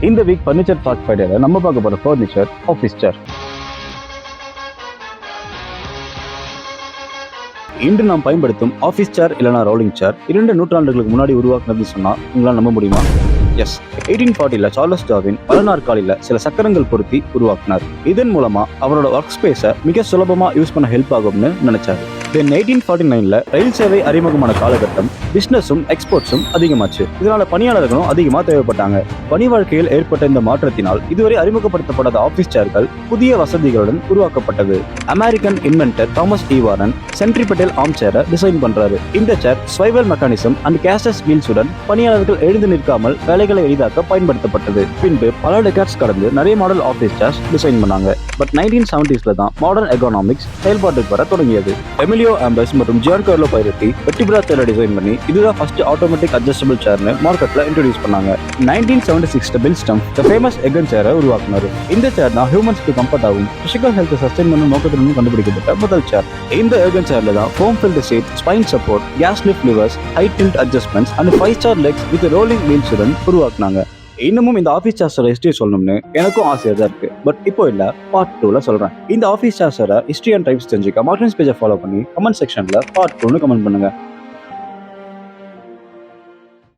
இந்த week furniture talk ஃபைடர்ல நம்ம பார்க்க போற ஃபர்னிச்சர் ஆஃபீஸ் சேர். இன்று நாம் பயன்படுத்தும் ஆஃபீஸ் சேர் இல்லைனா ரோலிங் சேர் 2 நூற்றாண்டுகளுக்கு முன்னாடி உருவாக்குனதுன்னு சொன்னா உங்களால் நம்ப முடியுமா? எஸ், 1840 சார்லஸ் டார்வின் பல நாற்காலியில சில சக்கரங்கள் பொருத்தி உருவாக்கினார். இதன் மூலமா அவரோட ஒர்க் ஸ்பேஸை மிக சுலபமா யூஸ் பண்ண ஹெல்ப் ஆகும்னு நினைச்சாரு. தென் 1849 ரயில் சேவை அறிமுகமான காலகட்டம் பிசினஸும் எக்ஸ்போர்ட்ஸும் அதிகமாச்சு. இதனால பணியாளர்களும் அதிகமா தேவைப்பட்டாங்க. பணி வாழ்க்கையில் ஏற்பட்ட இந்த மாற்றத்தினால் இதுவரை அறிமுகப்படுத்தப்படாத ஆபீஸ் சேர்கள் புதிய வசதிகளுடன் உருவாக்கப்பட்டது. American inventor Thomas D Warren centripetal arm சேரை டிசைன் பண்றாரு. இந்த chair swivel mechanism and castors வீல்ஸுடன் பணியாளர்கள் எழுந்து நிற்காமல் வேலைகளை எளிதாக்க பயன்படுத்தப்பட்டது. பின்பு பல டெக்காட்ஸ் கடந்து நிறைய மாடல் ஆபீஸ் சேர்ஸ் டிசைன் பண்ணாங்க. பட் 1970s தான் மாடர்ன் எகனாமிக்ஸ் செயல்பாட்டுக்கு வர தொடங்கியது. எமிலியோ ஆம்பஸ் மற்றும் ஜியான் கார்லோ பைரட்டி வெர்டிபிரா சேரை டிசைன் பண்ணி இதுதான் ஃபர்ஸ்ட் ஆட்டோமேட்டிக் அட்ஜஸ்டபிள் சேர்னு மார்க்கெட்ல இன்ட்ரோடியூஸ் பண்ணாங்க. 1976 Bill Stumpf the famous Ergon சேரை உருவாக்குனாரு. இந்த சேர் தான் ஹியூமன்ஸ்க்கு கம்ஃபர்ட்டாகவும் பிசிக்கல் ஹெல்த் சஸ்டைன் பண்ணும் நோக்கத்துடன் கண்டுபிடிக்கப்பட்ட முதல் சேர். இந்த எகன் சேர்ல தான் foam filled seat, spine support, gas lift levers, height tilt adjustments and 5-ஸ்டார் லெக்ஸ் வித் ரோலிங் வீல்ஸுடன் உருவாக்குனாங்க. இன்னமும் இந்த ஆஃபீஸ் சேர்ஸோட ஹிஸ்டரி சொல்லணும்னு எனக்கும் ஆசையா தான் இருக்கு. பட் இப்போ இல்ல, பார்ட் 2ல சொல்றேன். இந்த ஆஃபீஸ் சேர்ஸோட ஹிஸ்டரி அண்ட் டைப்ஸ் தெரிஞ்சுக்க மார்டின்ஸ் பேஜை ஃபாலோ பண்ணி கமெண்ட் செக்ஷன்ல பார்ட் 2னு கமெண்ட் பண்ணுங்க.